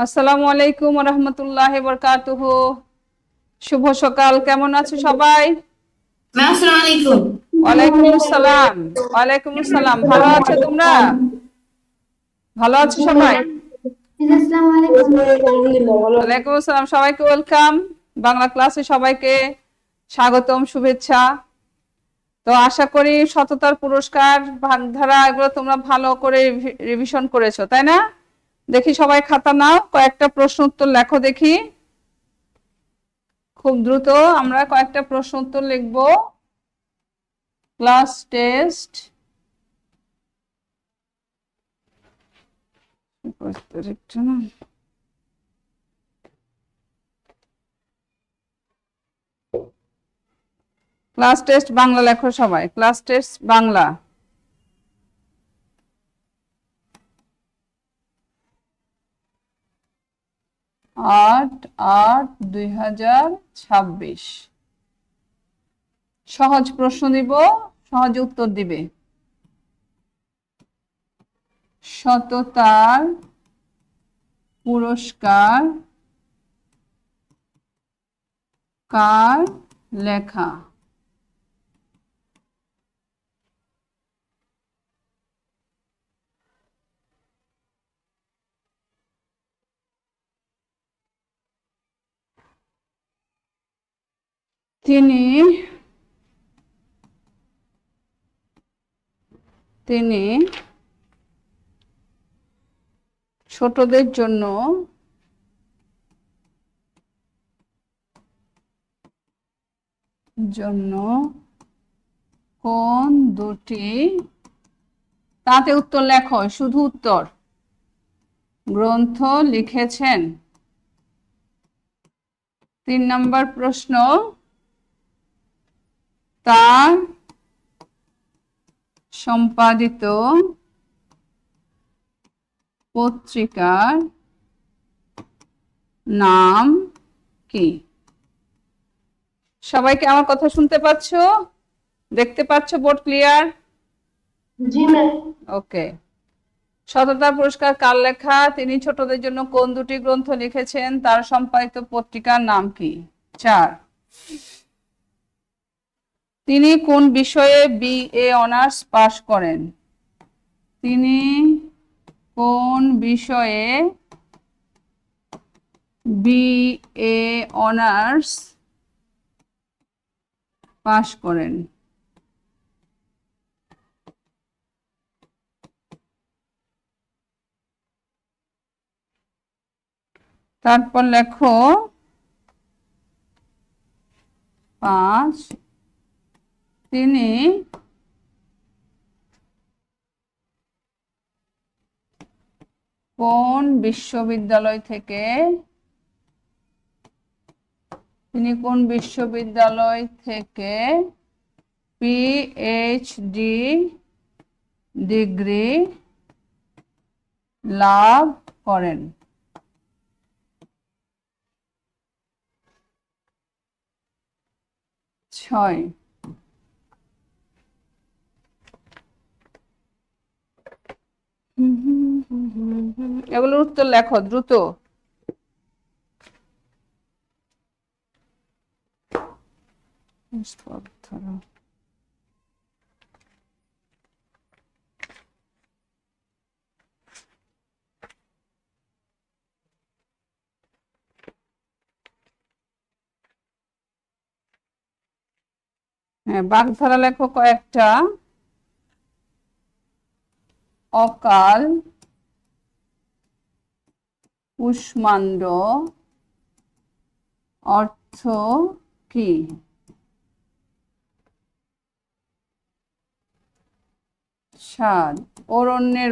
আসসালামু আলাইকুম ওয়া রাহমাতুল্লাহি ওয়া বারাকাতুহু। শুভ সকাল, কেমন আছো সবাই? ম্যাম আসসালামু আলাইকুম। ওয়ালাইকুম আসসালাম। ওয়ালাইকুম আসসালাম, ভালো আছো তোমরা? ভালো আছো সবাই? আসসালামু আলাইকুম। আলহামদুলিল্লাহ ভালো। ওয়ালাইকুম আসসালাম, সবাইকে ওয়েলকাম। বাংলা ক্লাসে সবাইকে স্বাগতম, শুভেচ্ছা। তো আশা করি সততার পুরস্কার, ভাগধারা এগুলো তোমরা ভালো করে রিভিশন করেছো, তাই না? দেখি সবাই খাতা নাও, কয়েকটা প্রশ্ন উত্তর লেখো দেখি। খুব দ্রুত আমরা কয়েকটা প্রশ্ন উত্তর লিখবো। Class test class test Bangla লেখো সবাই, ক্লাস টেস্ট বাংলা। 8/8/2026। সহজ প্রশ্ন দিব, সহজ উত্তর দিবে। সততার পুরস্কার কার লেখা? তিনি তিনি ছোটদের জন্য কোন দুটি, তাতে উত্তর লেখো, শুধু উত্তর, গ্রন্থ লিখেছেন? 3 নম্বর প্রশ্ন, তার সম্পাদিত পত্রিকার নাম কি? সবাইকে আমার কথা শুনতে পাচ্ছ? দেখতে পাচ্ছ? Board clear? জি ম্যাম। ওকে। সততা পুরস্কার কার লেখা? তিনি ছোটদের জন্য কোন দুটি গ্রন্থ লিখেছেন? তার সম্পাদিত পত্রিকার নাম কি? 4, তিনি কোন বিষয়ে বিএ অনার্স পাশ করেন? তিনি কোন বিষয়ে বিএ অনার্স পাশ করেন? তারপর লেখো 5, তিনি কোন বিশ্ববিদ্যালয় থেকে পিএইচডি ডিগ্রি লাভ করেন? 6, এগুলোর উত্তর লেখো দ্রুত। হ্যাঁ, বাগধারা লেখো কয়েকটা। অকাল কুষ্মাণ্ড অর্থ কি? 7, অরণ্যে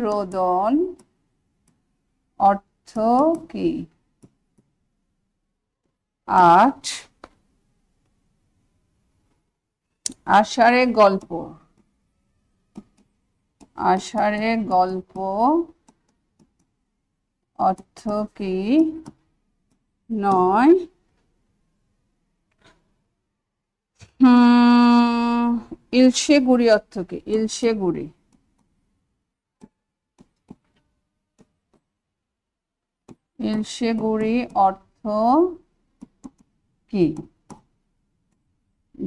রোদন অর্থ কি? 8, আষাঢ়ে গল্প অর্থ কি? 9, ইলশে গুড়ি অর্থ কি? ইলশে গুড়ি অর্থ কি?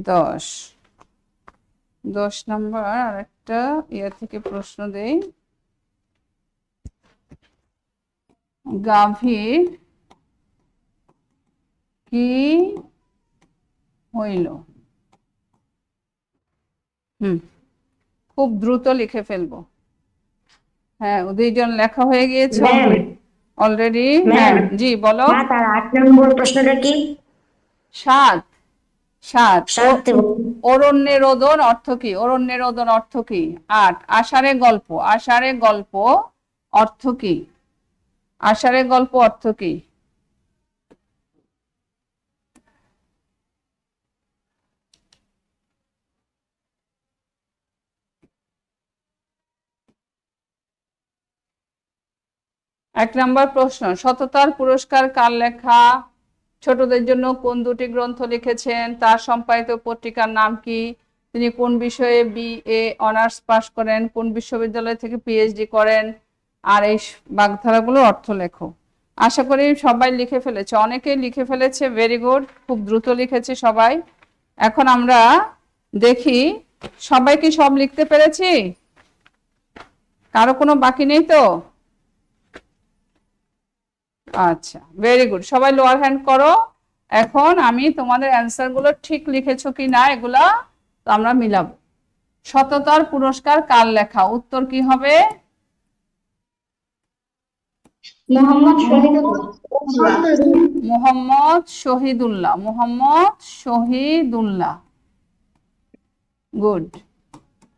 10 নম্বর আরেকটা থেকে প্রশ্ন দেই। গাভীর কি হইল? খুব দ্রুত লিখে ফেলবো। হ্যাঁ, দুইজন লেখা হয়ে গিয়েছে অলরেডি। হ্যাঁ জি বলো। তার 8 নম্বর প্রশ্নটা কি? 7 7 7 অরণ্যে রোদন অর্থ কি? অরণ্যে রোদন অর্থ কি? 8 আষাঢ়ে গল্প। আষাঢ়ে গল্প অর্থ কি? আষাঢ়ে গল্প অর্থ কি? এক নম্বর প্রশ্ন, সততার পুরস্কার কার লেখা? ছোটদের জন্য কোন দুটি গ্রন্থ লিখেছেন? তার সম্পাদিত পত্রিকার নাম কি? তিনি কোন বিষয়ে BA অনার্স পাশ করেন? কোন বিশ্ববিদ্যালয় থেকে PhD করেন? আর এই বাগধারাগুলোর অর্থ লেখো। আশা করি সবাই লিখে ফেলেছে, অনেকেই লিখে ফেলেছে, ভেরি গুড, খুব দ্রুত লিখেছে সবাই। এখন আমরা দেখি সবাই কি সব লিখতে পেরেছি? কারো কোনো বাকি নেই তো? আচ্ছা, ভেরি গুড, সবাই লোয়ার হ্যান্ড করো। এখন আমি তোমাদের অ্যান্সার গুলো ঠিক লিখেছো কি না এগুলা আমরা মিলাবো। সততার পুরস্কার কার লেখা? উত্তর কি হবে? মোহাম্মদ শহীদুল্লাহ। মোহাম্মদ শহীদুল্লাহ। মোহাম্মদ শহীদুল্লাহ, গুড।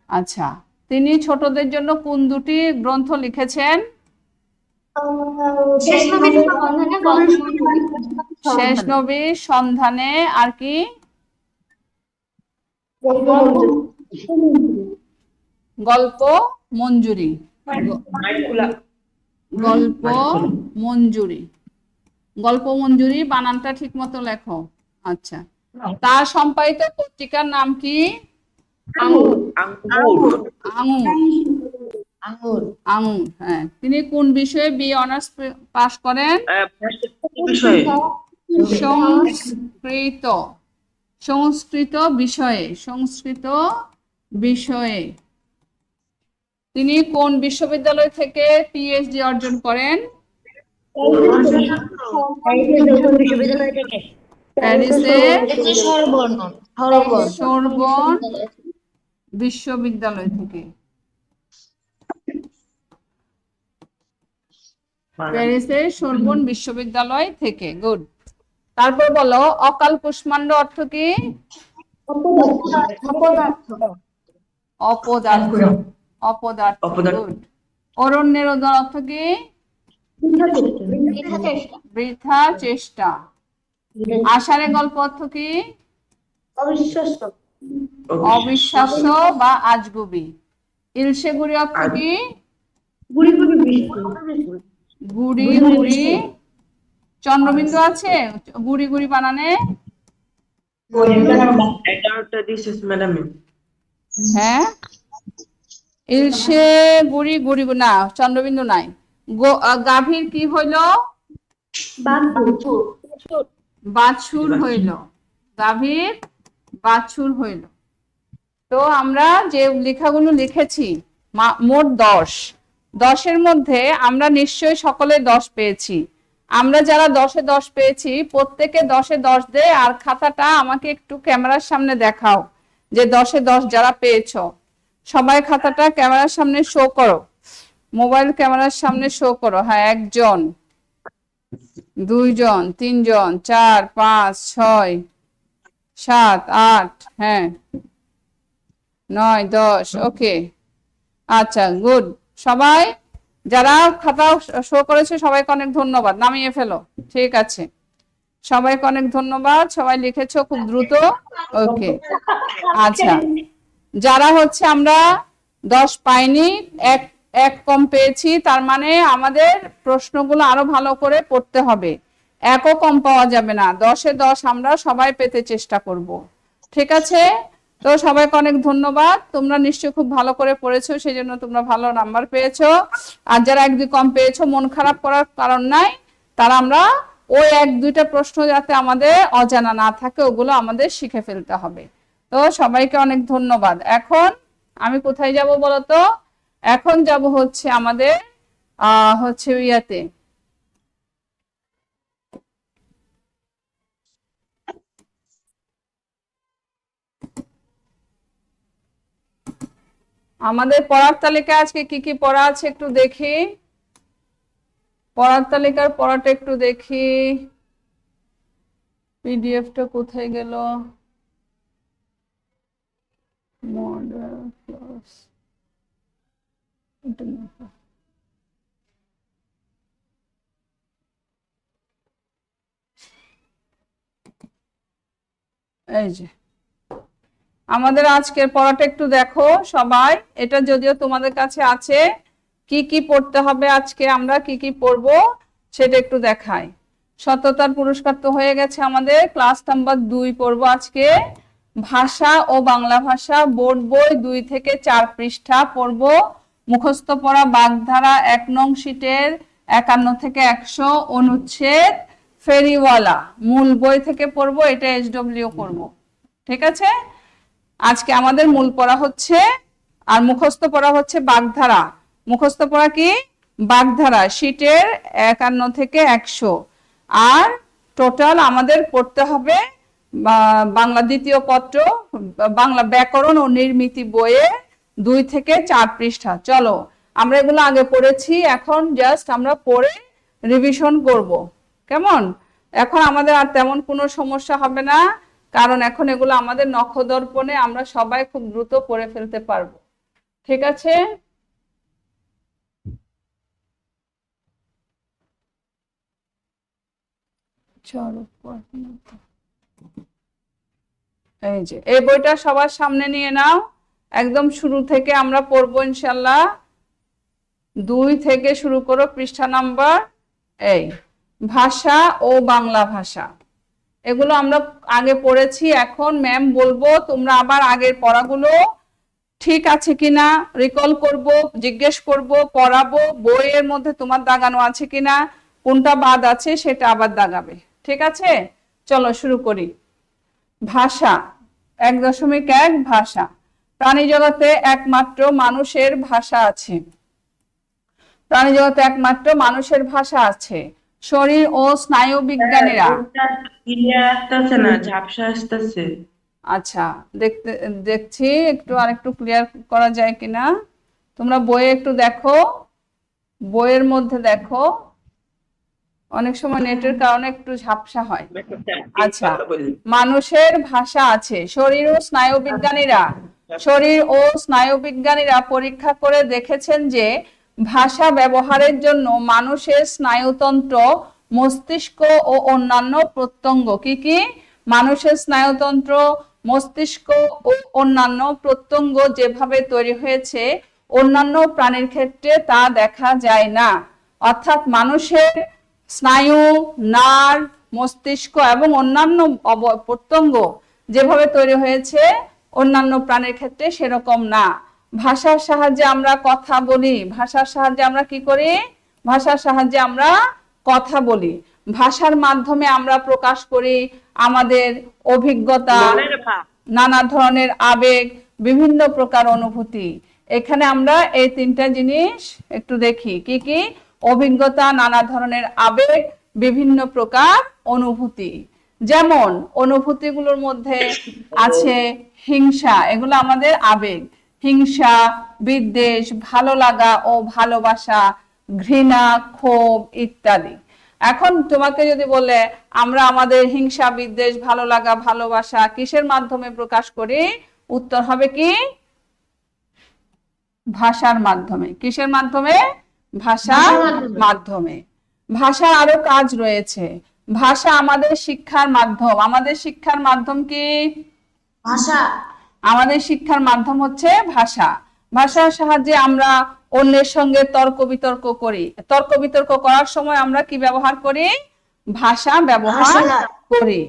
আচ্ছা, তিনি ছোটদের জন্য কোন দুটি গ্রন্থ লিখেছেন? শেষ নবীর সন্ধানে আর কি? গল্প মঞ্জুরি। গল্প মঞ্জুরি। গল্প মঞ্জুরি বানানটা ঠিক মতো লেখো। আচ্ছা, তার সম্পাদিত পত্রিকার নাম কি? আঙুর। আঙুর। আঙুর, হ্যাঁ। তিনি কোন বিষয়ে BA অনার্স পাশ করেন? সংস্কৃত। সংস্কৃত বিষয়ে। সংস্কৃত বিষয়ে। তিনি কোন বিশ্ববিদ্যালয় থেকে PhD অর্জন করেন? প্যারিসের সোরবন বিশ্ববিদ্যালয় থেকে। প্যারিসের সোরবন বিশ্ববিদ্যালয় থেকে, গুড। তারপর বলো, অকাল কুষ্মান্ড অর্থ কি? অপদার্থ। অপদার্থ, গুড। অরণ্যের রোদন অর্থ কি? বৃথা চেষ্টা। আষাঢ়ে গল্প অর্থ কি? অবিশ্বাস্য বা আজগুবি। ইলশে গুড়ি অর্থ কি? গুড়ি গুড়ি। চন্দ্রবিন্দু আছে গুড়ি গুড়ি বানানে? হ্যাঁ, ইলশে গুড়ি গুড়ি না, চন্দ্রবিন্দু নাই। গাভীর কি হইল? বাছুর হইল। গাভীর বাছুর হইল। তো আমরা যে লেখাগুলো লিখেছি মোট 10 মধ্যে আমরা নিশ্চয়ই সকলে 10 পেয়েছি। আমরা যারা 10-এ 10 পেয়েছি প্রত্যেকে 10-এ 10 দে। আর খাতাটা আমাকে একটু ক্যামেরার সামনে দেখাও যে 10-এ 10 যারা পেয়েছো। সবাই খাতাটা ক্যামেরার সামনে শো করো, মোবাইল ক্যামেরার সামনে শো করো। হ্যাঁ, 1 জন, 2 জন, 3 জন, 4, 5, 6, 7, 8, হ্যাঁ, 9, 10, ওকে। আচ্ছা, গুড। সবাই যারা খাতা শো করেছে সবাইকে অনেক ধন্যবাদ, নামিয়ে ফেলো। ঠিক আছে, সবাইকে অনেক ধন্যবাদ, সবাই লিখেছো খুব দ্রুত। ওকে, আচ্ছা, যারা হচ্ছে আমরা 10 পাইনি, এক কম পেয়েছি, তার মানে আমাদের প্রশ্নগুলো আরো ভালো করে পড়তে হবে। একও কম পাওয়া যাবে না, 10-এ 10 আমরা সবাই পেতে চেষ্টা করব। ঠিক আছে, তো সবাইকে অনেক ধন্যবাদ। তোমরা নিশ্চয়ই খুব ভালো করে পড়েছো, সেই জন্য তোমরা ভালো নাম্বার পেয়েছো। আর যারা 1-2 কম পেয়েছো, মন খারাপ করার কারণ নাই। তারা আমরা ওই এক দুইটা প্রশ্ন যাতে আমাদের অজানা না থাকে ওগুলো আমাদের শিখে ফেলতে হবে। তো সবাইকে অনেক ধন্যবাদ। এখন আমি কোথায় যাব বলতো? এখন যাব হচ্ছে আমাদের হচ্ছে ইয়াতে আমাদের পড়ার তালিকায় আজকে কি কি পড়া আছে একটু দেখি। পড়ার তালিকার পড়াটা একটু দেখি। পিডিএফটা কোথায় গেল? মডেল ক্লাস এই যে আমাদের আজকের পড়াটা একটু দেখো সবাই। এটা যদিও তোমাদের কাছে আছে, কি কি পড়তে হবে আজকে আমরা কি কি পড়বো সেটা একটু দেখাই। সততার পুরস্কার তো হয়ে গেছে আমাদের। ক্লাস নাম্বার 2 পড়বো আজকে। ভাষা ও বাংলা ভাষা বোর্ড বই 2 থেকে 4 পৃষ্ঠা পড়বো। মুখস্থ পড়া বাগধারা 1 নং শীটের 51 থেকে 100 অনুচ্ছেদ ফেরিওয়ালা মূল বই থেকে পড়বো। এটা SW করব, ঠিক আছে? আজকে আমাদের মূল পড়া হচ্ছে আর মুখস্থ পড়া হচ্ছে বাগধারা। মুখস্থ পড়া কি? বাগধারা শীটের 51 থেকে 100। আর টোটাল আমাদের পড়তে হবে বাংলা দ্বিতীয় পত্র বাংলা ব্যাকরণ ও নির্মিতি বইয়ে 2 থেকে 4 পৃষ্ঠা। চলো আমরা এগুলো আগে পড়েছি, এখন জাস্ট আমরা পড়ে রিভিশন করব, কেমন? এখন আমাদের আর তেমন কোনো সমস্যা হবে না, কারণ এখন এগুলো আমাদের নখদর্পণে আমরা সবাই খুব দ্রুত পড়ে ফেলতে পারবো, ঠিক আছে? এই যে এই বইটা সবার সামনে নিয়ে নাও। একদম শুরু থেকে আমরা পড়বো ইনশাল্লাহ। 2 থেকে শুরু করো পৃষ্ঠা নাম্বার এই ভাষা ও বাংলা ভাষা। এগুলো আমরা আগে পড়েছি, এখন ম্যাম বলবো তোমরা আবার আগের পড়াগুলো ঠিক আছে কিনা রিকল করব, জিজ্ঞেস করব, পড়াবো। বইয়ের মধ্যে তোমার দাগানো আছে কিনা, কোনটা বাদ আছে সেটা আবার দাগাবে, ঠিক আছে? চলো শুরু করি। ভাষা 1.1 ভাষা। প্রাণী জগতে একমাত্র মানুষের ভাষা আছে। প্রাণী জগতে একমাত্র মানুষের ভাষা আছে। শরীর ও স্নায়ু বিজ্ঞানীরা না ঝাপসা আসতেছে। আচ্ছা দেখছি একটু আরেকটু ক্লিয়ার করা যায় কিনা। তোমরা বইয়ে একটু দেখো, বইয়ের মধ্যে দেখো, অনেক সময় নেটের কারণে একটু ঝাপসা হয়। আচ্ছা, মানুষের ভাষা আছে। শরীর ও স্নায়ু বিজ্ঞানীরা পরীক্ষা করে দেখেছেন যে ভাষা ব্যবহারের জন্য মানুষের স্নায়ুতন্ত্র, মস্তিষ্ক ও অন্যান্য প্রত্যঙ্গ কি কি? মানুষের স্নায়ুতন্ত্র, মস্তিষ্ক ও অন্যান্য প্রত্যঙ্গ যেভাবে তৈরি হয়েছে অন্যান্য প্রাণীর ক্ষেত্রে তা দেখা যায় না। অর্থাৎ মানুষের স্নায়ু, নার্ভ, মস্তিষ্ক এবং অন্যান্য প্রত্যঙ্গ যেভাবে তৈরি হয়েছে অন্যান্য প্রাণীর ক্ষেত্রে সেরকম না। ভাষার সাহায্যে আমরা কথা বলি। ভাষার সাহায্যে আমরা কি করি? ভাষার সাহায্যে আমরা কথা বলি। ভাষার মাধ্যমে আমরা প্রকাশ করি আমাদের অভিজ্ঞতা, নানা ধরনের আবেগ, বিভিন্ন প্রকার অনুভূতি। এখানে আমরা এই 3টা জিনিস একটু দেখি, কি কি? অভিজ্ঞতা, নানা ধরনের আবেগ, বিভিন্ন প্রকার অনুভূতি। যেমন অনুভূতিগুলোর মধ্যে আছে হিংসা, এগুলো আমাদের আবেগ। হিংসা, বিদ্বেষ, ভালো লাগা ও ভালোবাসা, ঘৃণা, ক্ষোভ ইত্যাদি। এখন তোমাকে যদি বলে আমরা আমাদের হিংসা, বিদ্বেষ, ভালো লাগা, ভালোবাসা কিসের মাধ্যমে প্রকাশ করি? উত্তর হবে কি? ভাষার মাধ্যমে। কিসের মাধ্যমে? ভাষার মাধ্যমে। ভাষার আরো কাজ রয়েছে। ভাষা আমাদের শিক্ষার মাধ্যম। আমাদের শিক্ষার মাধ্যম কি? ভাষা। আমাদের শিক্ষার মাধ্যম হচ্ছে ভাষা। ভাষার সাহায্যে আমরা অন্যের সঙ্গে তর্ক বিতর্ক করি। তর্ক বিতর্ক করার সময় আমরা কি ব্যবহার করি? ভাষা ব্যবহার করি।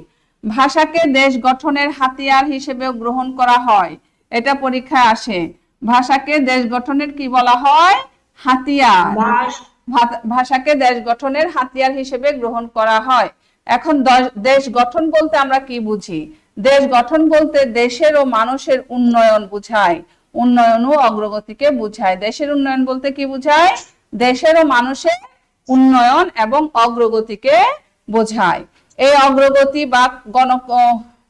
ভাষাকে দেশ গঠনের হাতিয়ার হিসেবে গ্রহণ করা হয়, এটা পরীক্ষায় আসে। ভাষাকে দেশ গঠনের কি বলা হয়? হাতিয়ার। ভাষাকে দেশ গঠনের হাতিয়ার হিসেবে গ্রহণ করা হয়। এখন দেশ গঠন বলতে আমরা কি বুঝি? দেশ গঠন বলতে দেশের ও মানুষের উন্নয়ন বুঝায়, উন্নয়ন ও অগ্রগতিকে বুঝায়। দেশের উন্নয়ন বলতে কি বুঝায়? দেশের ও মানুষের উন্নয়ন এবং অগ্রগতিকে বোঝায়। এই অগ্রগতি বা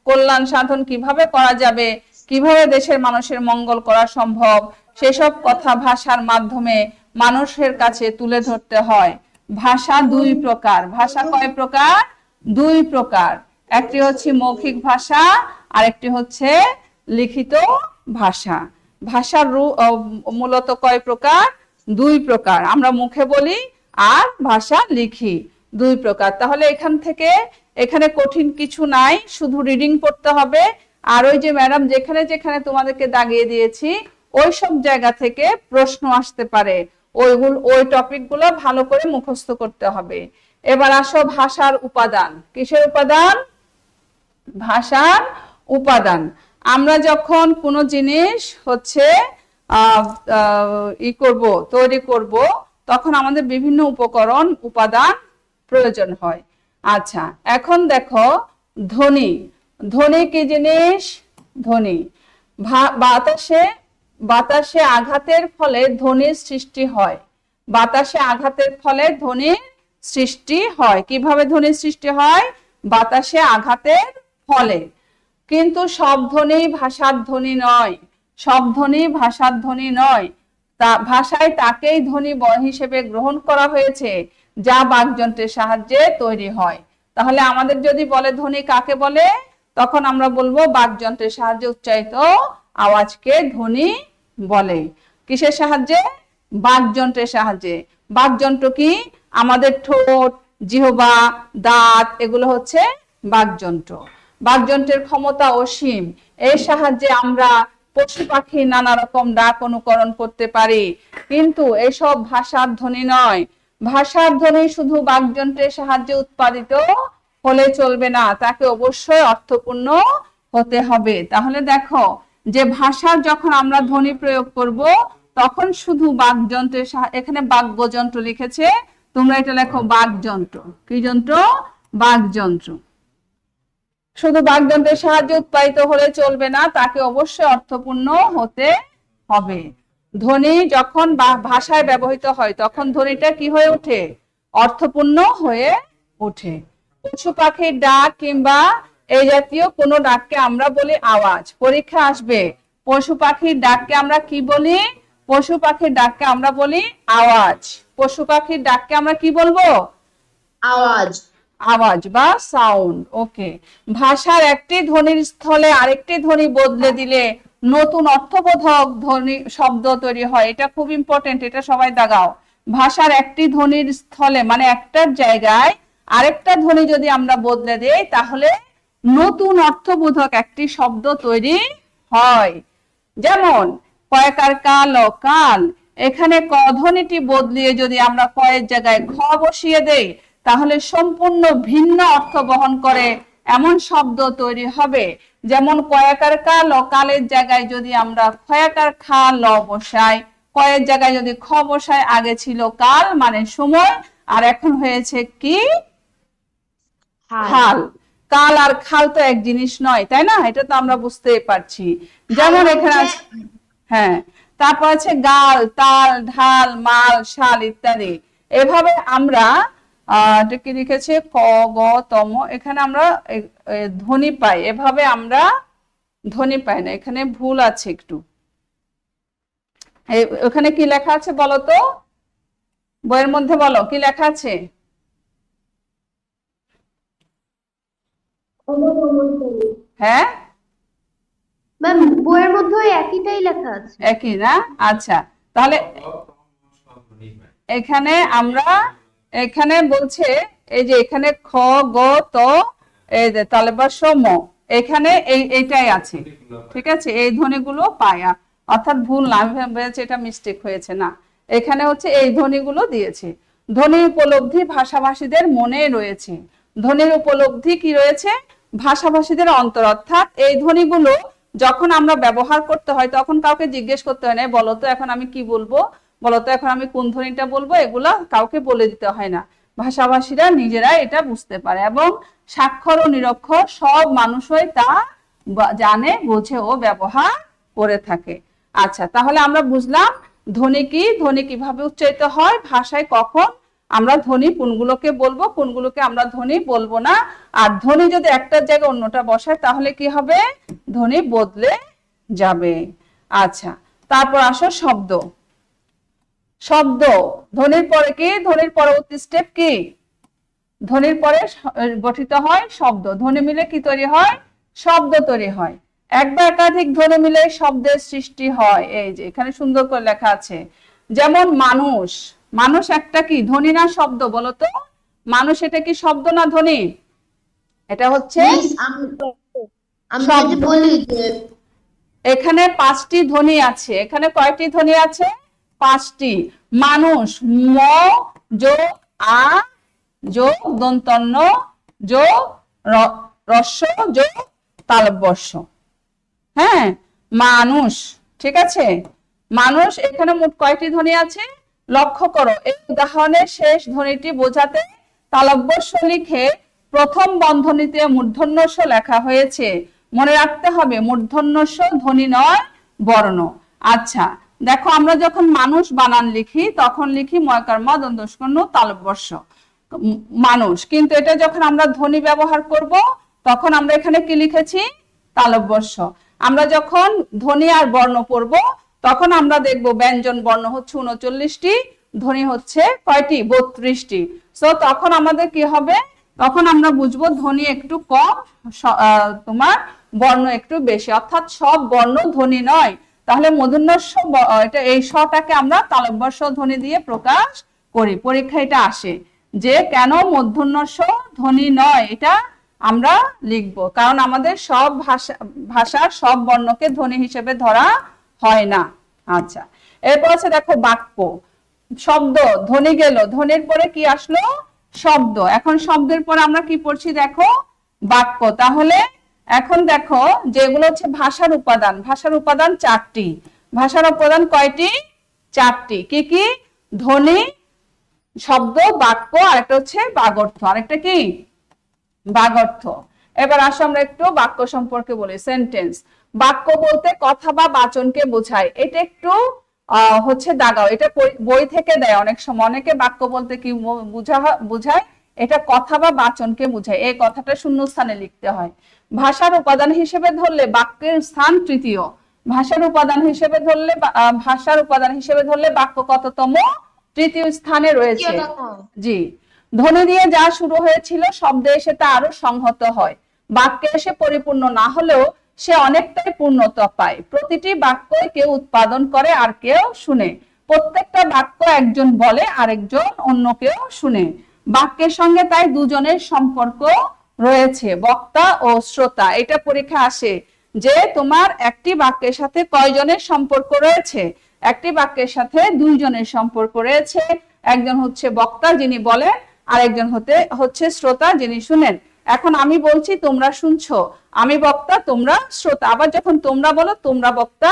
কল্যাণ সাধন কিভাবে করা যাবে, কিভাবে দেশের মানুষের মঙ্গল করা সম্ভব, সেসব কথা ভাষার মাধ্যমে মানুষের কাছে তুলে ধরতে হয়। ভাষা দুই প্রকার। ভাষা কয় প্রকার? দুই প্রকার। একটি হচ্ছে মৌখিক ভাষা, আর একটি হচ্ছে লিখিত ভাষা। ভাষার মূলত কয় প্রকার? দুই প্রকার। আমরা মুখে বলি আর ভাষা লিখি, দুই প্রকার। তাহলে এখানে কঠিন কিছু নাই, শুধু রিডিং পড়তে হবে। আর ওই যে ম্যাডাম যেখানে যেখানে তোমাদেরকে দাগিয়ে দিয়েছি ওই সব জায়গা থেকে প্রশ্ন আসতে পারে, ওই টপিকগুলো ভালো করে মুখস্থ করতে হবে। এবার আসো ভাষার উপাদান। কিসের উপাদান? ভাষার উপাদান। আমরা যখন কোনো জিনিস হচ্ছে তৈরি করব, তখন আমাদের বিভিন্ন উপকরণ উপাদান প্রয়োজন হয়। আচ্ছা, এখন দেখো ধ্বনি। ধ্বনি কি জিনিস? ধ্বনি বাতাসে আঘাতের ফলে ধ্বনির সৃষ্টি হয়। বাতাসে আঘাতের ফলে ধ্বনির সৃষ্টি হয়। কিভাবে ধ্বনির সৃষ্টি হয়? বাতাসে আঘাতের ফলে। কিন্তু সব ধ্বনি ভাষার ধ্বনি নয়, সব ধ্বনি ভাষার ধ্বনি নয়। ভাষায় তাকেই ধ্বনি হিসেবে গ্রহণ করা হয়েছে যা বাকযন্ত্রের সাহায্যে তৈরি হয়। তাহলে আমাদের যদি বলে ধ্বনি কাকে বলে, তখন আমরা বলবো বাকযন্ত্রের সাহায্যে উচ্চারিত আওয়াজকে ধ্বনি বলে। কিসের সাহায্যে? বাকযন্ত্রের সাহায্যে। বাকযন্ত্র কি? আমাদের ঠোঁট, জিহ্বা, দাঁত, এগুলো হচ্ছে বাকযন্ত্র। বাকযন্ত্রের ক্ষমতা অসীম। এর সাহায্যে আমরা পশু পাখি নানা রকম ডাক অনুকরণ করতে পারি। কিন্তু এসব ভাষার ধ্বনি নয়। ভাষার ধ্বনি শুধু বাকযন্ত্রের সাহায্যে উৎপাদিত হলে চলবে না, তাকে অবশ্যই অর্থপূর্ণ হতে হবে। তাহলে দেখো যে ভাষার যখন আমরা ধ্বনি প্রয়োগ করব, তখন শুধু বাকযন্ত্রের এখানে বাগ্যযন্ত্র লিখেছে, তোমরা এটা লেখো বাকযন্ত্র। কি যন্ত্র? বাকযন্ত্র। শুধু বাকযন্ত্রের সাহায্যে উৎপাদিত হলে চলবে না, তাকে অবশ্যই অর্থপূর্ণ হতে হবে। ধ্বনি যখন ভাষায় ব্যবহৃত হয় তখন ধ্বনিটা কি হয়ে ওঠে? অর্থপূর্ণ হয়ে ওঠে। পশু পাখির ডাক কিংবা এই জাতীয় কোনো ডাককে আমরা বলি আওয়াজ। পরীক্ষা আসবে, পশু পাখির ডাককে আমরা কি বলি? পশু পাখির ডাককে আমরা বলি আওয়াজ। পশু পাখির ডাককে আমরা কি বলবো? আওয়াজ। আওয়াজ বা সাউন্ড। ওকে। ভাষার একটি ধ্বনির স্থলে আরেকটি ধ্বনি বদলে দিলে নতুন অর্থবোধক ধ্বনি শব্দ তৈরি হয়। এটা খুব ইম্পর্টেন্ট, এটা সবাই দাগাও। ভাষার একটি ধ্বনির স্থলে মানে একটার জায়গায় আরেকটা ধ্বনি যদি আমরা বদলে দেই, তাহলে নতুন অর্থবোধক একটি শব্দ তৈরি হয়। যেমন কয়কার কাল ও কাল, এখানে ক ধ্বনিটি বদলিয়ে যদি আমরা কয়ের জায়গায় খ বসিয়ে দেই, তাহলে সম্পূর্ণ ভিন্ন অর্থ বহন করে এমন শব্দ তৈরি হবে। যেমন কয়াকার কাল ও কালের জায়গায় যদি আমরা খয়াকার খা ল বসাই, কয়ের জায়গায় যদি খ বসাই, আগে ছিল কাল মানে সময়, আর এখন হয়েছে কি? খাল। কাল আর খাল তো এক জিনিস নয়, তাই না? এটা তো আমরা বুঝতেই পারছি। যেমন এখানে হ্যাঁ, তারপর আছে গাল, তাল, ঢাল, মাল, শাল ইত্যাদি। এভাবে আমরা কি লিখেছে ক গ তম, এখানে আমরা ধ্বনি পাই। এভাবে আমরা ধ্বনি পাই না, এখানে ভুল আছে একটু। ওখানে কি লেখা আছে বলো তো? বইয়ের মধ্যে বলো কি লেখা আছে? হ্যাঁ ম্যাম, বইয়ের মধ্যে একইটাই লেখা আছে। একই না? আচ্ছা, তাহলে এখানে আমরা এখানে বলছে এই যে এখানে খ গ ত এই যে তাহলে বা সম, এখানে এইটাই আছে। ঠিক আছে, এই ধ্বনিগুলো পায়া, অর্থাৎ ভুল না, আমি ভেবেছি এটা মিস্টেক হয়েছে, না, এখানে হচ্ছে এই ধ্বনিগুলো দিয়েছে। ধ্বনির উপলব্ধি ভাষাভাষীদের মনে রয়েছে। ধ্বনির উপলব্ধি কি রয়েছে? ভাষাভাষীদের অন্তর। অর্থাৎ এই ধ্বনিগুলো যখন আমরা ব্যবহার করতে হয় তখন কাউকে জিজ্ঞেস করতে হয় না, বলো তো এখন আমি কি বলবো, বলতো এখন আমি কোন ধ্বনিটা বলবো, এগুলা কাউকে বলে দিতে হয় না, ভাষাভাষীরা নিজেরাই এটা বুঝতে পারে, এবং স্বাক্ষর ও নিরক্ষর সব মানুষই তা জানে, বোঝে ও ব্যবহার করে থাকে। আচ্ছা, তাহলে আমরা বুঝলাম ধ্বনি কি, ধ্বনি কিভাবে উচ্চারিত হয়, ভাষায় কখন আমরা ধ্বনি কোনগুলোকে বলবো, কোনগুলোকে আমরা ধ্বনি বলবো না, আর ধ্বনি যদি একটা জায়গায় অন্যটা বসায় তাহলে কি হবে, ধ্বনি বদলে যাবে। আচ্ছা, তারপর আসো শব্দ। শব্দ, ধ্বনির পরে কি, ধ্বনির পরবর্তী স্টেপ কি, ধ্বনির পরে গঠিত হয় শব্দ, ধ্বনি মিলে কি তৈরি হয়, শব্দ তৈরি হয়। এক বা একাধিক ধ্বনি মিলে শব্দের সৃষ্টি হয়। এই যে এখানে সুন্দর করে লেখা আছে, যেমন মানুষ, মানুষ একটা কি ধ্বনি না শব্দ, বলতো মানুষ এটা কি শব্দ না ধ্বনি, এটা হচ্ছে মিস, আমি যদি শব্দ। বলি যে এখানে 5টি ধ্বনি আছে, এখানে কয়টি ধ্বনি আছে, 5টি। মানুষ, ম যোগ আ যোগ দন্তন্য যোগ রস্য যোগ তালব্যস্য। হ্যাঁ, মানুষ, ঠিক আছে, মানুষ, এখানে মোট কয়টি ধ্বনি আছে, লক্ষ্য করো এই উদাহরণের শেষ ধ্বনিটি বোঝাতে তালব্যস্য লিখে প্রথম বন্ধনীতে মূর্ধন্য ষ লেখা হয়েছে। মনে রাখতে হবে মূর্ধন্য ষ ধ্বনি নয়, বর্ণ। আচ্ছা, দেখো আমরা যখন মানুষ বানান লিখি তখন লিখি ময়কার ম দন্তস্কন্য তালব্যস্য মানুষ, কিন্তু এটা যখন আমরা ধ্বনি ব্যবহার করব তখন আমরা এখানে কি লিখেছি, তালব্যস্য। আমরা যখন ধ্বনি আর বর্ণ পড়ব তখন আমরা দেখব ব্যঞ্জন বর্ণ হচ্ছে 39টি, ধ্বনি হচ্ছে কয়টি, 32টি। সো তখন আমাদের কি হবে, তখন আমরা বুঝবো ধ্বনি একটু কম, তোমার বর্ণ একটু বেশি, অর্থাৎ সব বর্ণ ধ্বনি নয়। তাহলে মূর্ধন্য ষ, এটা এই শটাকে আমরা তালব্যস্য ধ্বনি দিয়ে প্রকাশ করি, পরীক্ষা এটা আসে যে কেন মূর্ধন্য ষ ধ্বনি নয়, এটা আমরা লিখব, কারণ আমাদের সব ভাষার সব বর্ণকে ধ্বনি হিসেবে ধরা হয় না। আচ্ছা, এরপর আছে দেখো বাক্য। শব্দ, ধ্বনি গেল, ধ্বনির পরে কি আসলো, শব্দ। এখন শব্দের পরে আমরা কি পড়ছি দেখো, বাক্য। তাহলে এখন দেখো যেগুলো হচ্ছে ভাষার উপাদান, ভাষার উপাদান 4টি। ভাষার উপাদান কয়টি, 4টি। কি কি, ধ্বনি, শব্দ, বাক্য, আরেকটা হচ্ছে বাগর্থ, আরেকটা কি বাগর্থ। এবার আসো আমরা একটু বাক্য সম্পর্কে বলি। সেন্টেন্স, বাক্য বলতে কথা বা বাচনকে বোঝায়। এটা একটু হচ্ছে দাগাও, এটা বই থেকে দেয় অনেক সময়, অনেকে বাক্য বলতে কি বোঝায়, এটা কথা বা বাচনকে বোঝায়, এই কথাটা শূন্যস্থানে লিখতে হয়। ভাষার উপাদান হিসেবে ধরলে বাক্যের স্থান তৃতীয়। ভাষার উপাদান হিসেবে ধরলে বাক্য কততম, তৃতীয় স্থানে রয়েছে। জি, ধ্বনি দিয়ে যা শুরু হয়েছিল শব্দে এসে তা আরো সংহত হয়, বাক্যে এসে পরিপূর্ণ না হলেও সে অনেকটাই পূর্ণতা পায়। প্রতিটি বাক্যই কেউ উৎপাদন করে আর কেউ শুনে, প্রত্যেকটা বাক্য একজন বলে আরেকজন অন্য কেউ শুনে। বাক্যের সঙ্গে তাই দুজনের সম্পর্ক রয়েছে, বক্তা ও শ্রোতা। এটা পরীক্ষা আসে যে তোমার একটি বাক্যের সাথে কয়জনের সম্পর্ক রয়েছে, একটি বাক্যের সাথে 2 জনের সম্পর্ক রয়েছে। একজন হচ্ছে বক্তা যিনি বলেন, আর একজন হচ্ছে শ্রোতা যিনি শুনেন। এখন আমি বলছি তোমরা শুনছো, আমি বক্তা তোমরা শ্রোতা, আবার যখন তোমরা বলো তোমরা বক্তা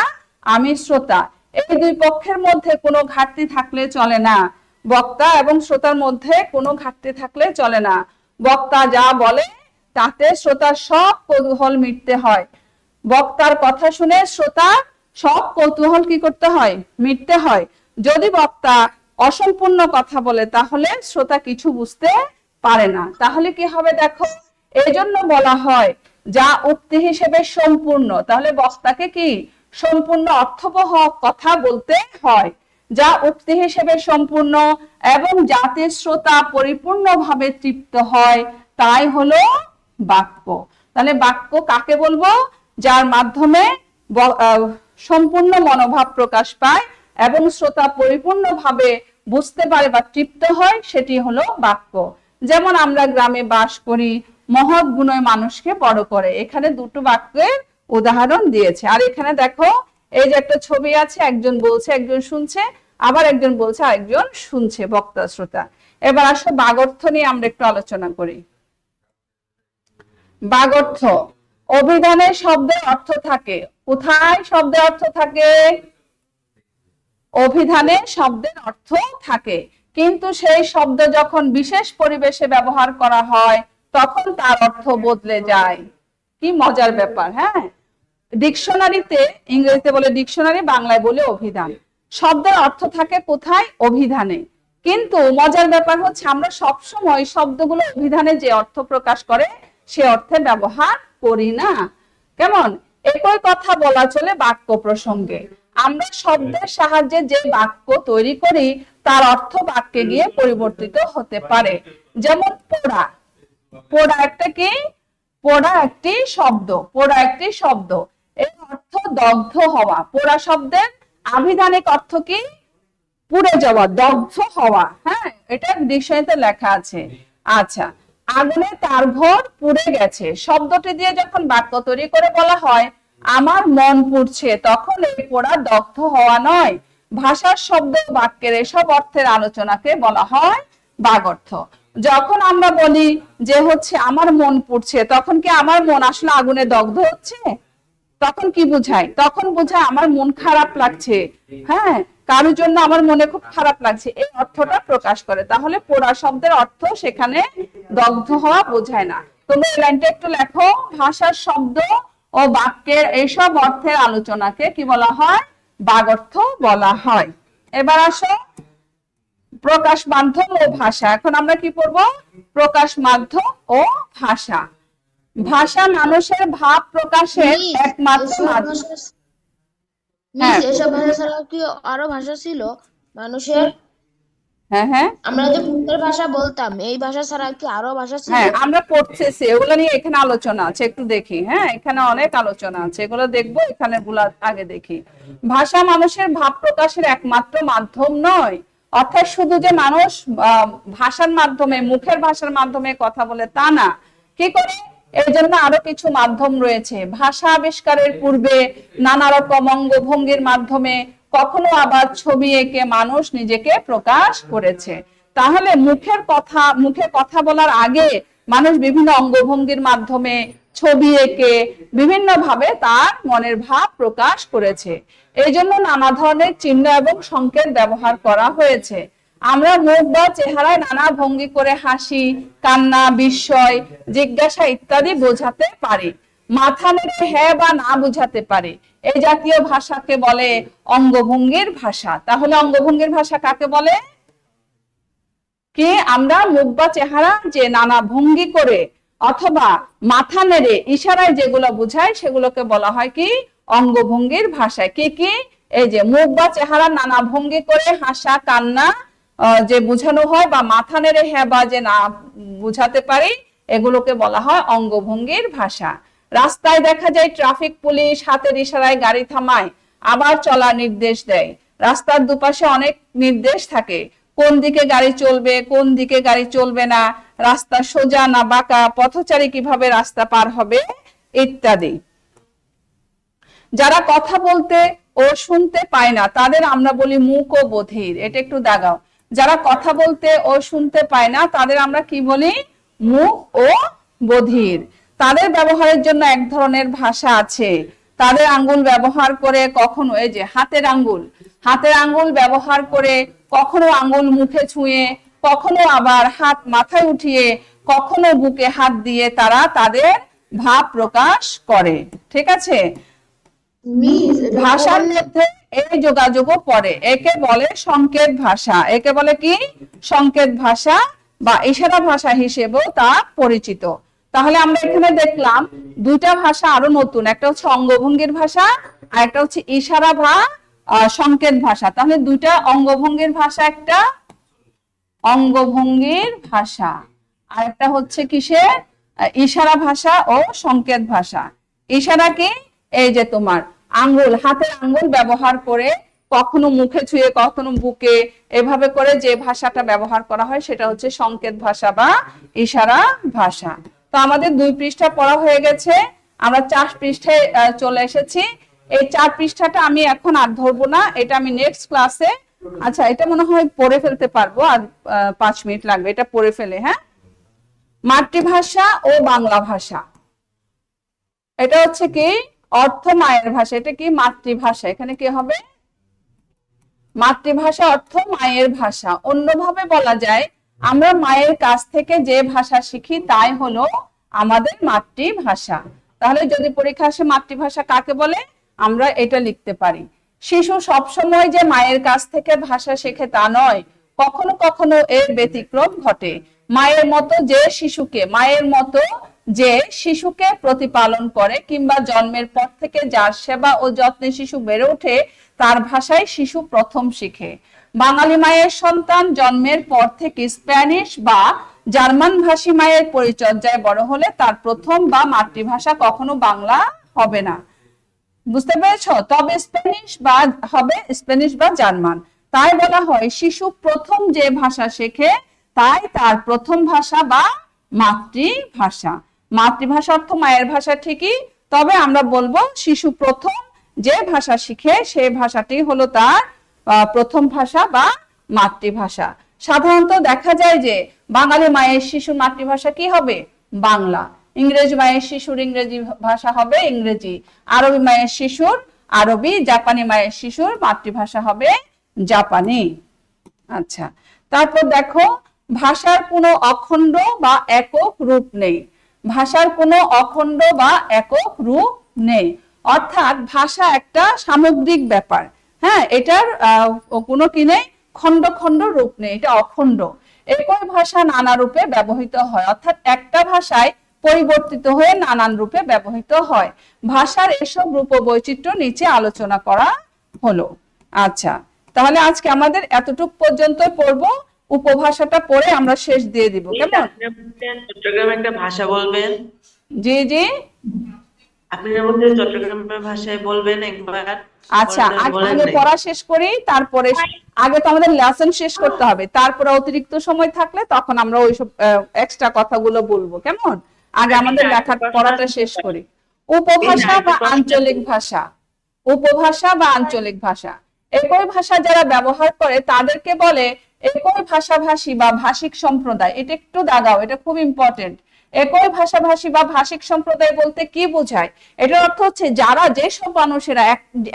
আমি শ্রোতা। এই দুই পক্ষের মধ্যে কোনো ঘাটতি থাকলে চলে না, বক্তা এবং শ্রোতার মধ্যে কোনো ঘাটতি থাকলে চলে না। বক্তা যা বলে তাতে শ্রোতার সব কৌতূহল মিটতে হয়, বক্তার কথা শুনে শ্রোতা সব কৌতূহল কি করতে হয়, মিটতে হয়। যদি বক্তা অসম্পূর্ণ কথা বলে তাহলে শ্রোতা কিছু বুঝতে পারে না। তাহলে কি হবে দেখো, এই জন্য বলা হয় যা উক্তি হিসেবে সম্পূর্ণ, তাহলে বক্তাকে কি সম্পূর্ণ অর্থবহ কথা বলতে হয়, যা উক্তি হিসেবে সম্পূর্ণ এবং যাতে শ্রোতা পরিপূর্ণভাবে তৃপ্ত হয় তাই হলো বাক্য। তাহলে বাক্য কাকে বলবো, যার মাধ্যমে সম্পূর্ণ মনোভাব প্রকাশ পায় এবং শ্রোতা পরিপূর্ণভাবে বুঝতে পারে বা তৃপ্ত হয়, সেটি হলো বাক্য। যেমন আমরা গ্রামে বাস করি, মহৎ গুণই মানুষকে বড় করে, এখানে দুটো বাক্যের উদাহরণ দিয়েছে। আর এখানে দেখো এই যে একটা ছবি আছে, একজন বলছে একজন শুনছে, আবার একজন বলছে আরেকজন শুনছে, বক্তা শ্রোতা। এবার আসো বাগর্থ নিয়ে আমরা একটু আলোচনা করি। বাগর্থ, অভিধানে শব্দের অর্থ থাকে, কোথায় শব্দের অর্থ থাকে, অভিধানে শব্দের অর্থ থাকে, কিন্তু সেই শব্দ যখন বিশেষ পরিবেশে ব্যবহার করা হয় তখন তার অর্থ বদলে যায়। কি মজার ব্যাপার! হ্যাঁ, ডিকশনারিতে, ইংরেজিতে বলে ডিকশনারি, বাংলায় বলে অভিধান। শব্দের অর্থ থাকে কোথায়? অভিধানে। কিন্তু মজার ব্যাপার হচ্ছে আমরা সবসময় শব্দগুলো অভিধানে যে অর্থ প্রকাশ করে সে অর্থে ব্যবহার করি না। কেমন? একই কথা বলা চলে বাক্য প্রসঙ্গে। আমরা শব্দের সাহায্যে যে বাক্য তৈরি করি তার অর্থ বাক্যে গিয়ে পরিবর্তিত হতে পারে। যেমন পোড়া। পোড়া একটা কি? পোড়া একটি শব্দ। পোড়া একটি শব্দ, এর অর্থ দগ্ধ হওয়া। পোড়া শব্দের আভিধানিক অর্থ কি? পুড়ে যাওয়া, দগ্ধ হওয়া। হ্যাঁ, এটা ডিকশনারিতে লেখা আছে। আচ্ছা, আগুনে তার ঘর পুড়ে গেছে শব্দটি দিয়ে যখন বাক্য তৈরি করে বলা হয় আমার মন পুড়ছে, তখন এই পোড়া দগ্ধ হওয়া নয়। ভাষার শব্দ বাক্যের এসব অর্থের আলোচনাকে বলা হয় বাগর্থ। যখন আমরা বলি যে হচ্ছে আমার মন পুড়ছে, তখন কি আমার মন আসলে আগুনে দগ্ধ হচ্ছে? তখন কি বোঝায়? তখন বোঝায় আমার মন খারাপ লাগছে, হ্যাঁ, কারোর জন্য আমার মনে খুব খারাপ লাগছে, এই অর্থটা প্রকাশ করে। তাহলে পোড়া শব্দের অর্থ সেখানে দগ্ধ হওয়া বোঝায় না। তোমরা এই লাইনটা একটু লেখো, ভাষার শব্দ ও বাক্যের এইসব অর্থের আলোচনাকে কি বলা হয়? বাগর্থ বলা হয়। এবার আসো প্রকাশ মাধ্যম ও ভাষা। এখন আমরা কি পড়বো? প্রকাশ মাধ্যম ও ভাষা। ভাষা মানুষের ভাব প্রকাশের একমাত্র মাধ্যম। হ্যাঁ, এসব ভাষা ছাড়াও কি আরো ভাষা ছিল মানুষের? হ্যাঁ, হ্যাঁ, আমরা যে মুখের ভাষা বলতাম, এই ভাষা ছাড়া কি আরো ভাষা ছিল? হ্যাঁ, আমরা পড়তেছি, এগুলো নিয়ে এখানে আলোচনা আছে, একটু দেখি। হ্যাঁ, এখানে অনেক আলোচনা আছে, এগুলো দেখবো। এখানে গুলা আগে দেখি। ভাষা মানুষের ভাব প্রকাশের একমাত্র মাধ্যম নয়, অর্থাৎ শুধু যে মানুষ ভাষার মাধ্যমে, মুখের ভাষার মাধ্যমে কথা বলে তা না। কি করে? এর জন্য আরো কিছু মাধ্যম রয়েছে। ভাষা আবিষ্কারের পূর্বে নানা রকম অঙ্গভঙ্গির মাধ্যমে, কখনো আবার ছবি এঁকে মানুষ নিজেকে প্রকাশ করেছে। তাহলে মুখে কথা বলার আগে মানুষ বিভিন্ন অঙ্গভঙ্গির মাধ্যমে, ছবি এঁকে বিভিন্ন ভাবে তার মনের ভাব প্রকাশ করেছে। এই জন্য নানা ধরনের চিহ্ন এবং সংকেত ব্যবহার করা হয়েছে। আমরা মুখ বা চেহারায় নানা ভঙ্গি করে হাসি, কান্না, বিস্ময়, জিজ্ঞাসা ইত্যাদি বোঝাতে পারি। মাথা নেড়ে হ্যাঁ বা না বোঝাতে পারি। এই জাতীয় ভাষাকে বলে অঙ্গভঙ্গির ভাষা। তাহলে অঙ্গভঙ্গির ভাষা কাকে বলে? কি আমরা মুখ বা চেহারা যে নানা ভঙ্গি করে অথবা মাথা নেড়ে ইশারায় যেগুলো বোঝায় সেগুলোকে বলা হয় কি? অঙ্গভঙ্গির ভাষায়। কি কি? এই যে মুখ বা চেহারা নানা ভঙ্গি করে হাসা, কান্না যে বোঝানো হয়, বা মাথা নেড়ে হ্যাঁ বা যে না বুঝাতে পারি, এগুলোকে বলা হয় অঙ্গভঙ্গির ভাষা। রাস্তায় দেখা যায় ট্রাফিক পুলিশ হাতের ইশারায় গাড়ি থামায়, আবার চলার নির্দেশ দেয়। রাস্তার দুপাশে অনেক নির্দেশ থাকে, কোন দিকে গাড়ি চলবে, কোন দিকে গাড়ি চলবে না, রাস্তা সোজা না বাঁকা, পথচারী কিভাবে রাস্তা পার হবে, ইত্যাদি। যারা কথা বলতে ও শুনতে পায় না তাদের আমরা বলি মূক ও বধির। এটা একটু দাগাও। যারা কথা বলতে ও শুনতে পায় না তাদের আমরা কি বলি? মূক ও বধির। তাদের ব্যবহারের জন্য এক ধরনের ভাষা আছে। তাদের আঙ্গুল ব্যবহার করে কখনো, এই যে হাতের আঙ্গুল ব্যবহার করে কখনো আঙ্গুল মুখে ছুঁয়ে, কখনো আবার হাত মাথায় উঠিয়ে, কখনো বুকে হাত দিয়ে তারা তাদের ভাব প্রকাশ করে। ঠিক আছে? ভাষার মধ্যে এই যোগাযোগও পড়ে। একে বলে সংকেত ভাষা। একে বলে কি? সংকেত ভাষা বা ইশারা ভাষা হিসেবেও তা পরিচিত। তাহলে আমরা এখানে দেখলাম দুইটা ভাষা আরো নতুন, একটা হচ্ছে অঙ্গভঙ্গির ভাষা আর একটা হচ্ছে ইশারা বা সংকেত ভাষা। তাহলে দুইটা অঙ্গভঙ্গির ভাষা, একটা অঙ্গভঙ্গির ভাষা আর একটা হচ্ছে কিসের? ইশারা ভাষা ও সংকেত ভাষা। ইশারা কি? এই যে তোমার আঙ্গুল, হাতের আঙ্গুল ব্যবহার করে কখনো মুখে ছুঁয়ে কখনো বুকে, এভাবে করে যে ভাষাটা ব্যবহার করা হয় সেটা হচ্ছে সংকেত ভাষা বা ইশারা ভাষা। তো আমাদের 2 পৃষ্ঠা পড়া হয়ে গেছে, আমরা 4 পৃষ্ঠায় চলে এসেছি। এই 4 পৃষ্ঠাটা আমি এখন আর ধরবো না, এটা আমি নেক্সট ক্লাসে, আচ্ছা এটা মনে হয় পড়ে ফেলতে পারবো, আর 5 মিনিট লাগবে, এটা পড়ে ফেলে। হ্যাঁ, মাতৃভাষা ও বাংলা ভাষা। এটা হচ্ছে কি? অর্থ মায়ের ভাষা। এটা কি? মাতৃভাষা। এখানে কি হবে? মাতৃভাষা অর্থ মায়ের ভাষা। অন্যভাবে বলা যায় আমরা মায়ের কাছ থেকে যে ভাষা শিখি তাই হলো আমাদের মাতৃভাষা। তাহলে যদি পরীক্ষা আসে মাতৃভাষা কাকে বলে, আমরা এটা লিখতে পারি। শিশু সবসময় যে মায়ের কাছ থেকে ভাষা শেখে তা নয়, কখনো কখনো এর ব্যতিক্রম ঘটে। মায়ের মতো যে শিশুকে প্রতিপালন করে কিংবা জন্মের পর থেকে যার সেবা ও যত্নে শিশু বেড়ে ওঠে তার ভাষায় শিশু প্রথম শিখে। বাঙালি মায়ের সন্তান জন্মের পর থেকে স্প্যানিশ বা জার্মান ভাষী মায়ের পরিচর্যায় বড় হলে তার প্রথম বা মাতৃভাষা কখনো বাংলা হবে না। বুঝতে পেরেছো? তবে স্প্যানিশ বা জার্মান। তাই বলা হয় শিশু প্রথম যে ভাষা শেখে তাই তার প্রথম ভাষা বা মাতৃভাষা। মাতৃভাষা অর্থ মায়ের ভাষা ঠিকই, তবে আমরা বলবো শিশু প্রথম যে ভাষা শিখে সেই ভাষাটি হলো তার প্রথম ভাষা বা মাতৃভাষা। সাধারণত দেখা যায় যে বাঙালি মায়ের শিশুর মাতৃভাষা কি হবে? বাংলা। ইংরেজি মায়ের শিশুর ইংরেজি ভাষা হবে ইংরেজি, আরবি মায়ের শিশুর আরবি, জাপানি মায়ের শিশুর মাতৃভাষা হবে জাপানি। আচ্ছা, তারপর দেখো ভাষার কোনো অখণ্ড বা একক রূপ নেই। ভাষার কোনো অখণ্ড বা একক রূপ নেই, অর্থাৎ ভাষা একটা সামগ্রিক ব্যাপার। হ্যাঁ, এটার কোনো কি নেই, খণ্ড খণ্ড রূপ নেই, এটা অখণ্ড। একই ভাষা নানা রূপে ব্যবহৃত হয়, অর্থাৎ একটা ভাষায় পরিবর্তিত হয়ে নানান রূপে ব্যবহৃত হয়। ভাষার এসব রূপ ও বৈচিত্র্য নিচে আলোচনা করা হলো। আচ্ছা, তাহলে আজকে আমাদের এতটুক পর্যন্ত পড়বো, উপভাষাটা পড়ে আমরা শেষ দিয়ে দিব, কেমন? চট্টগ্রামে একটা ভাষা বলবেন। জি জি, আপনি যে বলছেন চট্টগ্রামের ভাষায় বলবেন একবার। আচ্ছা বলেন আগে নাই। পড়া শেষ করি, তারপরে আগে তো আমাদের লেসন শেষ করতে হবে, তারপরে অতিরিক্ত সময় থাকলে তখন আমরা ওইসব এক্সট্রা কথাগুলো বলবো, কেমন? আগে আমাদের লেখা পড়াটা শেষ করি। উপভাষা বা আঞ্চলিক ভাষা। উপভাষা বা আঞ্চলিক ভাষা, একই ভাষা যারা ব্যবহার করে তাদেরকে বলে একই ভাষাভাষী বা ভাষিক সম্প্রদায়। এটা একটু দাগাও, এটা খুব ইম্পর্টেন্ট। একই ভাষাভাষী বা ভাষিক সম্প্রদায় বলতে কি বোঝায়? এটার অর্থ হচ্ছে যারা, যেসব মানুষেরা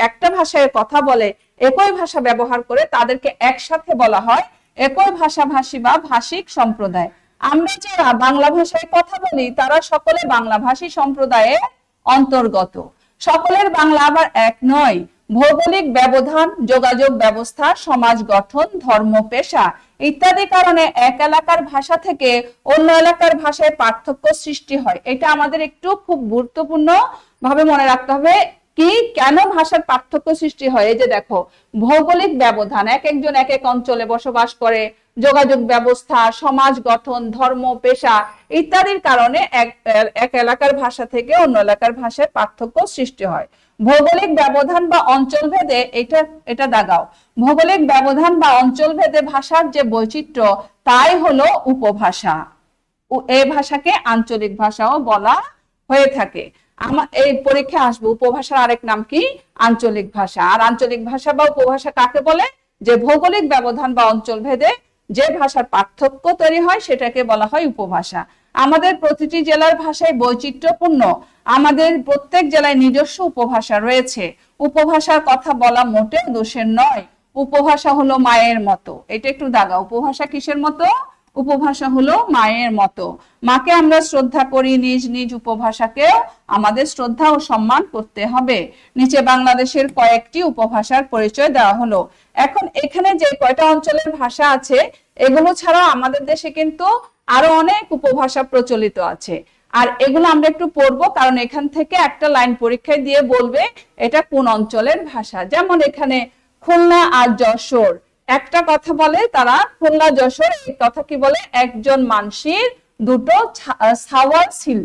একটা ভাষায় কথা বলে, একই ভাষা ব্যবহার করে, তাদেরকে একসাথে বলা হয় একই ভাষাভাষী বা ভাষিক সম্প্রদায়। আমরা যারা বাংলা ভাষায় কথা বলি তারা সকলে বাংলা ভাষী সম্প্রদায়ের অন্তর্গত। সকলের বাংলা আবার এক নয়। ভৌগোলিক ব্যবধান, যোগাযোগ ব্যবস্থা, সমাজ গঠন, ধর্ম, পেশা ইত্যাদি কারণে এক এলাকার ভাষা থেকে অন্য এলাকার ভাষায় পার্থক্য সৃষ্টি হয়। এটা আমাদের একটু খুব গুরুত্বপূর্ণ ভাবে মনে রাখতে হবে। কি, কেন ভাষার পার্থক্য সৃষ্টি হয়? এই যে দেখো, ভৌগোলিক ব্যবধান, এক একজন এক এক অঞ্চলে বসবাস করে, যোগাযোগ ব্যবস্থা, সমাজ গঠন, ধর্ম, পেশা ইত্যাদির কারণে এক এলাকার ভাষা থেকে অন্য এলাকার ভাষায় পার্থক্য সৃষ্টি হয়। ভৌগোলিক ব্যবধান বা অঞ্চল ভেদে, এটা দাগাও, ভৌগোলিক ব্যবধান বা অঞ্চল ভেদে ভাষার যে বৈচিত্র্য তাই হলো উপভাষা। এই ভাষাকে আঞ্চলিক ভাষাও বলা হয়ে থাকে। এই পরীক্ষা আসবে উপভাষার আরেক নাম কি? আঞ্চলিক ভাষা। আর আঞ্চলিক ভাষা বা উপভাষা কাকে বলে? যে ভৌগোলিক ব্যবধান বা অঞ্চল ভেদে যে ভাষার পার্থক্য তৈরি হয় সেটাকে বলা হয় উপভাষা। আমাদের প্রতিটি জেলার ভাষায় বৈচিত্র্যপূর্ণ, আমাদের প্রত্যেক জেলায় নিজস্ব উপভাষা রয়েছে। উপভাষার কথা বলা মোটেও দোষের নয়। উপভাষা হলো মায়ের মতো। এটা একটু দাগা, উপভাষা কিসের মতো? উপভাষা হলো মায়ের মতো। মাকে আমরা শ্রদ্ধা করি, নিজ নিজ উপভাষাকেও আমাদের শ্রদ্ধা ও সম্মান করতে হবে। নিচে বাংলাদেশের কয়েকটি উপভাষার পরিচয় দেওয়া হলো। এখন এখানে যে কয়টা অঞ্চলের ভাষা আছে এগুলো ছাড়া আমাদের দেশে কিন্তু আরো অনেক উপভাষা প্রচলিত আছে। আর এগুলো আমরা একটু পড়বো, কারণ এখান থেকে একটা লাইন পরীক্ষায় দিয়ে বলবে এটা কোন অঞ্চলের ভাষা। যেমন এখানে খুলনা আর যশোর একটা কথা বলে তারা, খুলনা যশোর এই কথা কি বলে? একজন মানসির দুটো ছাওয়াল সিল,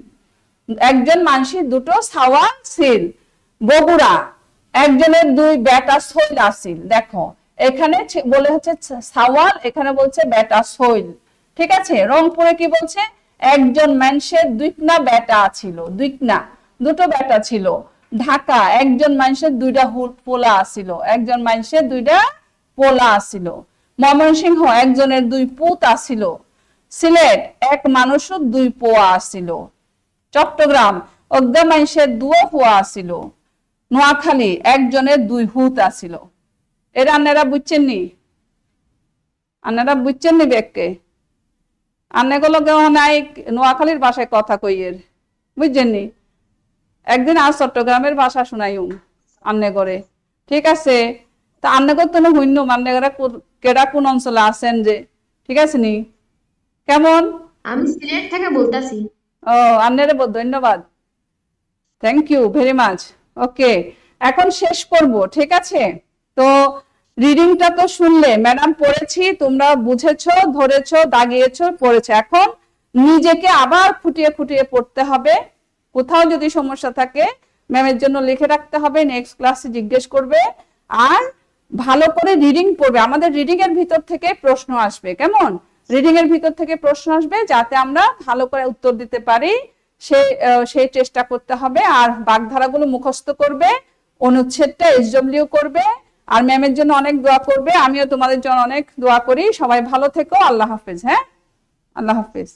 একজন মানসির দুটো ছাওয়াল সিল। বগুড়া একজনের দুই বেটা সইল আসিল। দেখো এখানে বলে হচ্ছে ছাওয়াল, এখানে বলছে বেটা সইল, ঠিক আছে? রংপুরে কি বলছে? একজন মানুষের দুইকনা বেটা ছিল, দুইকনা, দুটো বেটা ছিল। ঢাকা একজন মানুষের দুইটা পোলা আছিল, একজন মানুষের দুইটা পোলা আছিল। ময়মনসিংহ একজনের দুই পুত আছিল। সিলেট এক মানুষের দুই পোয়া আছিল। চট্টগ্রাম অজ্ঞা মানুষের দুও পোয়া আছিল। নোয়াখালী একজনের দুই হুত আছিল। এরা আন্নারা বুঝছেন নি? আন্নারা বুঝছেন নি ব্যাগকে? আন্নাগুলো কেউ নাই নোয়াখালীর ভাষায় কথা কইয়ের, বুঝছেন নি? একদিন আর চট্টগ্রামের ভাষা শুনাইম আন্নে করে, ঠিক আছে? তা আন্নে করতে না হইন্য আন্নেগরা কেডা কোন অঞ্চলে আছেন যে, ঠিক আছে নি? কেমন? আমি সিলেট থেকে বলতাছি। ও আন্নের ধন্যবাদ, থ্যাংক ইউ ভেরি মাচ। ওকে, এখন শেষ করব, ঠিক আছে? তো রিডিংটা তো শুনলে, ম্যাডাম পড়েছি, তোমরা বুঝেছো, ধরেছো, দাগিয়েছো, পড়েছো। এখন নিজেকে আবার খুঁটিয়ে খুঁটিয়ে পড়তে হবে। কোথাও যদি সমস্যা থাকে ম্যামের জন্য লিখে রাখতে হবে, নেক্সট ক্লাসে জিজ্ঞেস করবে। আর ভালো করে রিডিং পড়বে। আমাদের রিডিং এর ভিতর থেকে প্রশ্ন আসবে, কেমন? রিডিং এর ভিতর থেকে প্রশ্ন আসবে, যাতে আমরা ভালো করে উত্তর দিতে পারি সেই চেষ্টা করতে হবে। আর বাগধারাগুলো মুখস্থ করবে, অনুচ্ছেদটা এসডব্লিউ করবে, আর ম্যামের জন্য অনেক দোয়া করবে। আমিও তোমাদের জন্য অনেক দোয়া করি। সবাই ভালো থেকো। আল্লাহ হাফেজ। হ্যাঁ, আল্লাহ হাফেজ।